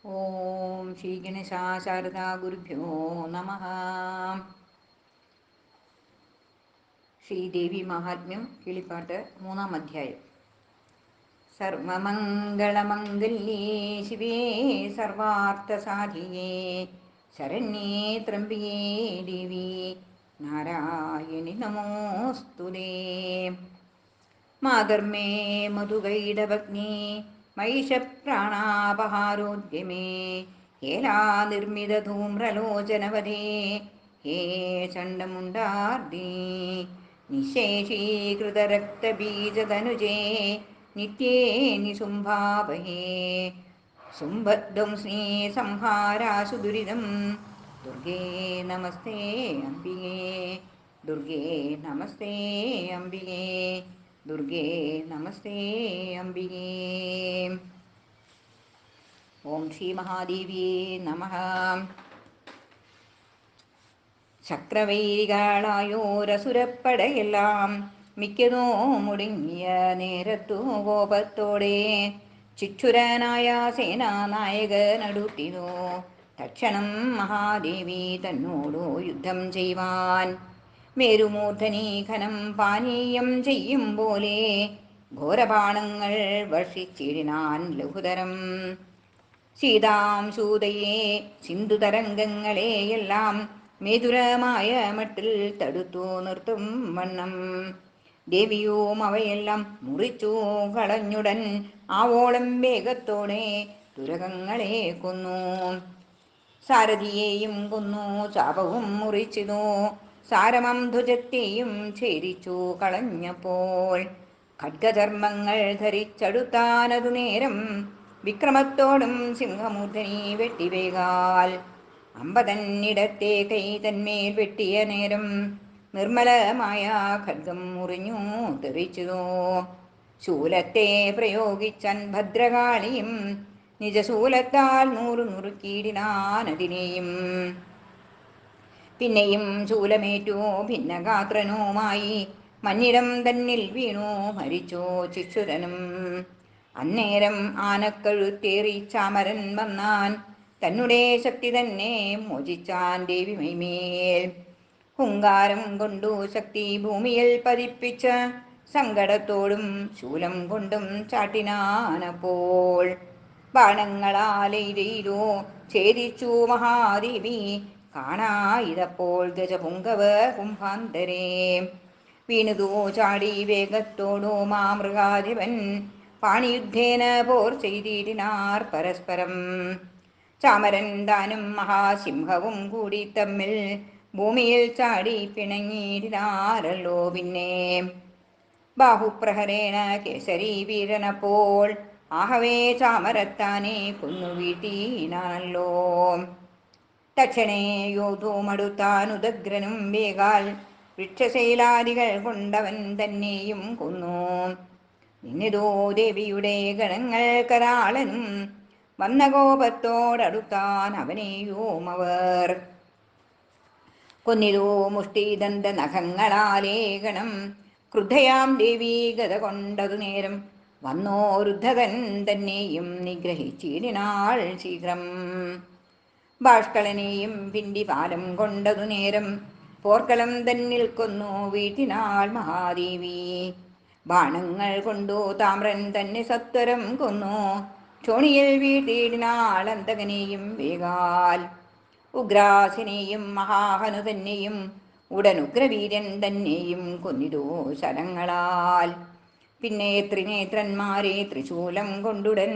ഓം ശ്രീ ഗണേശാ ശാരദാ ഗുരുഭ്യോ നമ. ശ്രീദേവി മഹാത്മ്യം കിളിപ്പാട്ട് 3-ാം അധ്യായം. സർവമംഗളമംഗല്യേ ശിവേ സർവാർത്ഥസാധികേ ശരണ്യേ ത്രംബികേ ദേവി നാരായണി നമോസ്തുതേ. മാതർമേ മധുകൈടഭഗ്നേ മഹിഷപ്രാണാപഹാരോദ്യമേ ഹേലാനിർമ്മിതധൂമ്രലോചനവധേ ഹേ ചണ്ഡമുണ്ടാർദി നിശേഷീകൃതരക്തബീജതനുജേ നിത്യേ നിശുംഭാവഹേ ശുംഭധ്വംസീ സംഹാരാശു ദുരിതം ദുർഗേ നമസ്തേ അംബികേ ദുർഗേ നമസ്തേ അംബികേ ദുർഗേ നമസ്തേ അംബികേ. ഓം ശ്രീ മഹാദേവിയേ നമഃ. ചക്രവൈരികളായോരസുരപ്പടയെല്ലാം മിക്കതോ മുടുങ്ങിയ നേരത്തു കോപത്തോടെ ചിക്ഷുരനായ സേനാനായകനടുത്തിനു തക്ഷണം മഹാദേവി തന്നോടു യുദ്ധം ചെയ്യുവാൻ. മേരുമൂർധനി ഘനം പാനീയം ചെയ്യും പോലെ ഘോരബാണങ്ങൾ വർഷിച്ചിടിനാൻ ലഘുതരം. സീതാംശൂതയെ സിന്ധുതരംഗങ്ങളെയെല്ലാം മേതുരമായ മട്ടിൽ തടുത്തു നിർത്തും വണ്ണം ദേവിയും അവയെല്ലാം മുറിച്ചു കളഞ്ഞുടൻ ആവോളം വേഗത്തോടെ തുരകങ്ങളെ കൊന്നു. സാരഥിയെയും കൊന്നു, ചാപവും മുറിച്ചിതു, സാരമം ധ്വജത്തെയും ഛേദിച്ചു കളഞ്ഞപ്പോൾ ഖഡ്ഗധർമ്മങ്ങൾ ധരിച്ചടുത്താനതു നേരം വിക്രമത്തോടും സിംഹമൂർധനി വെട്ടിവേകാൽ അമ്പതന്നിടത്തെ കൈ തന്മേൽ വെട്ടിയ നേരം നിർമ്മലമായ ഖഡ്ഗം മുറിഞ്ഞു തെറിച്ചതോ. ശൂലത്തെ പ്രയോഗിച്ചൻ ഭദ്രകാളിയും നിജശൂലത്താൽ നുറുക്കിയിടിനാനതിനെയും. പിന്നെയും ശൂലമേറ്റു ഭിന്നഗാത്രനുമായി മന്നിടം തന്നിൽ വീണു മരിച്ചു ചിക്ഷുരനും. അന്നേരം ആനക്കഴുത്തേറി ചാമരൻ വന്നാൻ, തന്നുടെ ശക്തി തന്നെ മോചിച്ചാൻ ദേവി മൈമേൽ. ഹുങ്കാരം കൊണ്ടു ശക്തി ഭൂമിയിൽ പതിപ്പിച്ച സങ്കടത്തോടും ശൂലം കൊണ്ടും ചാട്ടിനാനപ്പോൾ ബാണങ്ങളാലെയ്തോ ഛേദിച്ചു മഹാദേവി. കാണായിതപ്പോൾ ഗജപുങ്കവ് കുംഭാന്തരേ വീണുതോ ചാടി വേഗത്തോടു മാമൃഗാധിപൻ. പാണിയുദ്ധേന പോർ ചെയ്തിടിനാർ പരസ്പരം. ചാമരൻ താനും മഹാസിംഹവും കൂടി തമ്മിൽ ഭൂമിയിൽ ചാടി പിണങ്ങിയിടിനാരല്ലോ. പിന്നെ ബാഹുപ്രഹരേണ കേസരി വീരനപ്പോൾ ആഹവേ ചാമരത്താനെ കൊന്നു വീഴ്ത്തിനാണല്ലോ. തക്ഷണേ യോധുമടുത്താനുദഗ്രനും വേഗാൽ വൃക്ഷശൈലാദികൾ കൊണ്ടവൻ തന്നെയും കൊന്നു. നിന്നിതോ ദേവിയുടെ ഗണങ്ങൾ കരാളനും വന്ന കോപത്തോടടുത്താൻ അവനെയും അവർ. കൊന്നിതോ മുഷ്ടിദന്ത നഖങ്ങളാലേ ഗണം. ക്രുദ്ധയാം ദേവി ഗത കൊണ്ടതു നേരം വന്നോരുദ്ധകൻ തന്നെയും നിഗ്രഹിച്ചിടിനാൾ ശീഘ്രം. ബാഷ്കളനെയും പിണ്ടിപാലം കൊണ്ടതു നേരം പോർക്കളം തന്നിൽ കൊന്നു വീഴ്ത്തിനാൾ മഹാദേവി. ബാണങ്ങൾ കൊണ്ടു താമ്രൻ തന്നെ സത്വരം കൊന്നു ക്ഷോണിയിൽ വീഴ്ത്തിയിടിനാൾ അന്തകനെയും വേഗാൽ. ഉഗ്രാസിനെയും മഹാഹനു തന്നെയും ഉടനുഗ്രവീരൻ തന്നെയും കൊന്നിതോ ശരങ്ങളാൽ. പിന്നെ ത്രിനേത്രന്മാരെ ത്രിശൂലം കൊണ്ടുടൻ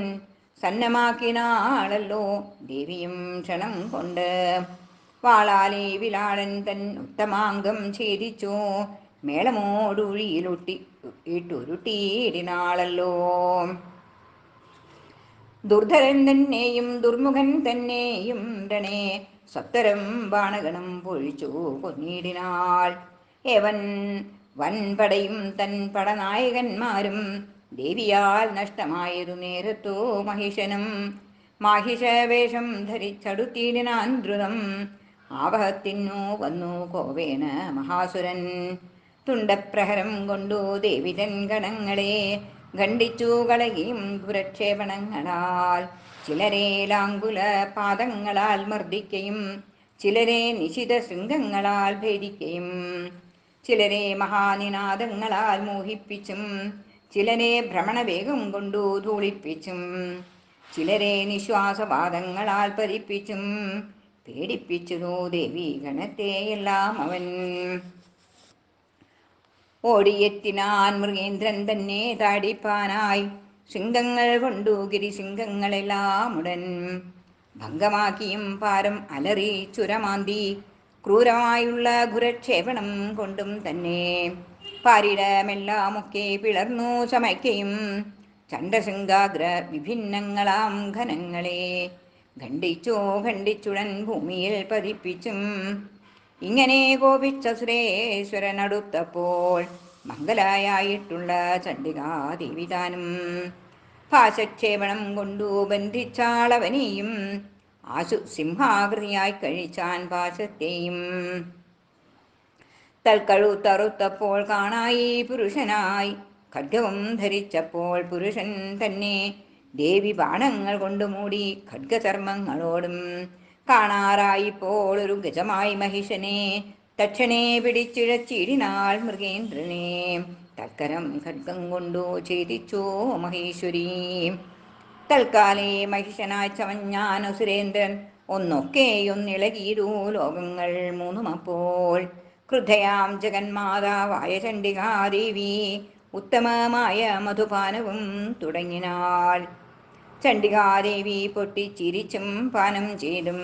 സന്നമാക്കിനാളല്ലോ ദേവിയും ക്ഷണം കൊണ്ട്. വാളാലേ വിലാളൻ തൻ ഉത്തമാംഗം ഛേദിച്ചു മേളമോടുഴിയിലൊട്ടി ഇട്ടുരുട്ടിയിടിനാളല്ലോ. ദുർധരൻ തന്നെയും ദുർമുഖൻ തന്നെയും രണേ സത്വരം ബാണഗണം പൊഴിച്ചു കൊന്നിടിനാൾ. ഏവൻ വൻപടയും തൻ പടനായകന്മാരും ദേവിയാൽ നഷ്ടമായതു നേരത്തു മഹിഷനും മാഹിഷവേഷം ധരിച്ചടുത്തിടിനാൻ ദ്രുതം. ആവഹത്തിനു വന്നു കോവേന മഹാസുരൻ. തുണ്ടപ്രഹരം കൊണ്ടു ദേവിതൻ ഗണങ്ങളെ ഖണ്ഡിച്ചു കളകിയും പുരക്ഷേപണങ്ങളാൽ ചിലരെ ലാങ്കുല പാദങ്ങളാൽ മർദ്ദിക്കയും ചിലരെ നിശിത ശൃംഗങ്ങളാൽ ഭേദിക്കയും ചിലരെ മഹാനിനാദങ്ങളാൽ മോഹിപ്പിച്ചും ചിലരെ ഭ്രമണവേഗം കൊണ്ടു ധൂളിപ്പിച്ചും ചിലരെ നിശ്വാസവാദങ്ങളാൽ പതിപ്പിച്ചും പേടിപ്പിച്ചതോ ദേവി ഗണത്തെയെല്ലാം അവൻ. ഓടിയെത്തിനാൻ മൃഗേന്ദ്രൻ തന്നെ താടിപ്പാനായി ശൃംഗങ്ങൾ കൊണ്ടു ഗിരിശൃംഗങ്ങളെല്ലാം ഉടൻ ഭംഗമാക്കിയും പാരം അലറി ചുരമാന്തി ക്രൂരമായുള്ള ഘുരക്ഷേപണം കൊണ്ടും തന്നെ പാരിടമെല്ലാമൊക്കെ പിളർന്നു ചമയ്ക്കയും ചണ്ഡശൃംഗാഗ്ര വിഭിന്നങ്ങളാം ഘനങ്ങളെ ഖണ്ഡിച്ചുടൻ ഭൂമിയിൽ പതിപ്പിച്ചും ഇങ്ങനെ കോപിച്ച സുരേശ്വരനടുത്തപ്പോൾ മംഗലായിട്ടുള്ള ചണ്ഡികാദേവി താനും പാശക്ഷേപണം കൊണ്ടു ബന്ധിച്ചാളവനെയും ആശു സിംഹാകൃതിയായി കഴിച്ചാൻ പാശത്തെയും. തൽക്കഴുത്തറുത്തപ്പോൾ കാണായി പുരുഷനായി ഖഡ്ഗവും ധരിച്ചപ്പോൾ പുരുഷൻ തന്നെ ദേവി ബാണങ്ങൾ കൊണ്ടു മൂടി ഖഡ്ഗചർമ്മങ്ങളോടും കാണാറായിപ്പോൾ ഒരു ഗജമായി മഹിഷനെ തക്ഷണേ പിടിച്ചിഴച്ചിടിനാൾ മൃഗേന്ദ്രനെ തൽക്കരം ഖഡ്ഗം കൊണ്ടു ഛേദിച്ചു മഹേശ്വരി. തൽക്കാലേ മഹിഷനായി ചമഞ്ഞാൻ സുരേന്ദ്രൻ ഒന്നൊക്കെയൊന്നിളകിയിരു ലോകങ്ങൾ മൂന്നുമപ്പോൾ ക്രുദ്ധയാം ജഗന്മാതാവായ ചണ്ഡികാദേവി ഉത്തമമായ മധുപാനവും തുടങ്ങിനാൾ. ചണ്ഡികാദേവി പൊട്ടിച്ചിരിച്ചും പാനം ചെയ്തും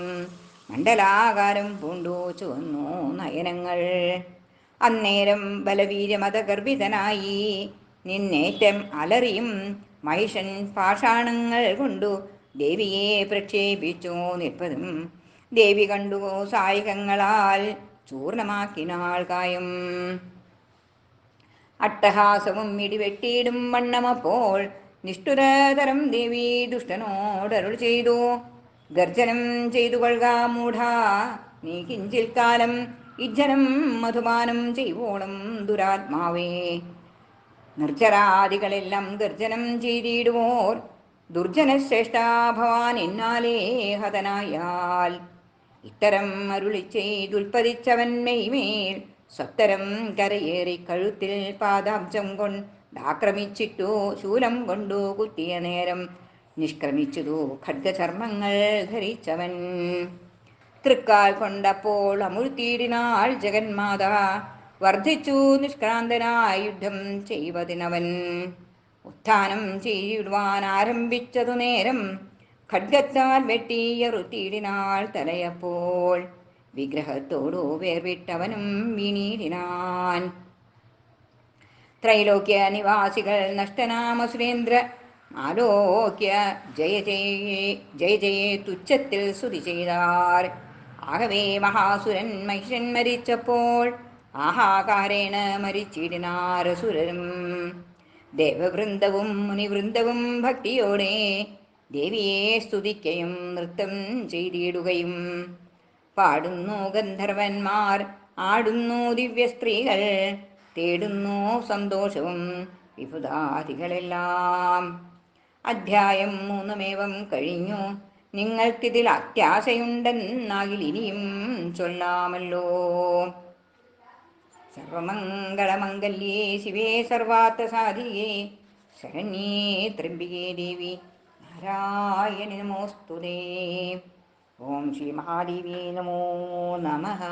മണ്ഡലാകാരം പൂണ്ടു ചുവന്നു നയനങ്ങൾ. അന്നേരം ബലവീര്യമതഗർഭിതനായി നിന്നേറ്റം അലറിയും മഹിഷൻ പാഷാണങ്ങൾ കൊണ്ടു ദേവിയെ പ്രക്ഷേപിച്ചു നിൽപ്പതും ദേവി കണ്ടു സായികങ്ങളാൽ ചൂർണമാക്കിനാൾ കായം. അട്ടഹാസവും ഇടിവെട്ടിയിടും വണ്ണമപ്പോൾ നിഷ്ഠുരതരം ദേവി ദുഷ്ടനോടരുൾ ചെയ്തു, ഗർജനം ചെയ്തു കൊള്ളുക മൂഢാ, നീ കിഞ്ചിൽ കാലം ഇജ്ജനം മധുപാനം ചെയ്വോളം ദുരാത്മാവേ. നിർജ്ജരാദികളെല്ലാം ഗർജനം ചെയ്തിടുവോർ ദുർജനശ്രേഷ്ഠ ഭവാൻ എന്നാലേ ഹതനായാൽ. ഇത്തരം അരുളി ചെയ്തുൽപ്പതിച്ചവൻ മെയ്മേൽ സ്വത്തരം കരയേറി കഴുത്തിൽ പാദാബ്ജം കൊണ്ടാക്രമിച്ചിട്ടു ശൂലം കൊണ്ടു കുത്തിയ നേരം നിഷ്ക്രമിച്ചതു ഖഡ്ഗചർമ്മങ്ങൾ ധരിച്ചവൻ. തൃക്കാൽ കൊണ്ടപ്പോൾ അമുഴ്ത്തിയിടിനാൾ ജഗന്മാതാ, വർദ്ധിച്ചു നിഷ്ക്രാന്തനായി യുദ്ധം ചെയ്വതിനവൻ. ഉത്ഥാനം ചെയ്തിടുവാൻ ആരംഭിച്ചതു നേരം ഖഡ്ഗത്താൽ വെട്ടിയറുത്തിയിടിനാൾ തലയപ്പോൾ വിഗ്രഹത്തോടു വേർവിട്ടവനും വീണീടിനാൻ. ത്രൈലോക്യ നിവാസികൾ നഷ്ടനാമ സുരേന്ദ്ര ആലോക്യ ജയ ജയെ തുച്ഛത്തിൽ സ്തുതി ചെയ്താർ. ആകവേ മഹാസുരൻ മഹിഷൻ മരിച്ചപ്പോൾ ആഹാകാരേണ മരിച്ചിടിനാരസുരരും. ദേവവൃന്ദവും മുനിവൃന്ദവും ഭക്തിയോടെ ദേവിയെ സ്തുതിക്കയും നൃത്തം ചെയ്തിടുകയും പാടുന്നു ഗന്ധർവന്മാർ, ആടുന്നു ദിവ്യ സ്ത്രീകൾ, തേടുന്നു സന്തോഷവും വിഭുതാദികളെല്ലാം. അധ്യായം 3 കഴിഞ്ഞു. നിങ്ങൾക്കിതിൽ അത്യാശയുണ്ടെന്നാകിൽ ഇനിയും ചൊല്ലാമല്ലോ. സർവമംഗളമംഗല്യേ ശിവേ സർവാർത്ഥസാധികേ ശരണ്യേ ത്രംബികേ ദേവി നാരായണി നമോസ്തുതേ. ഓം ശ്രീ മഹാദേവി നമോ നമഃ.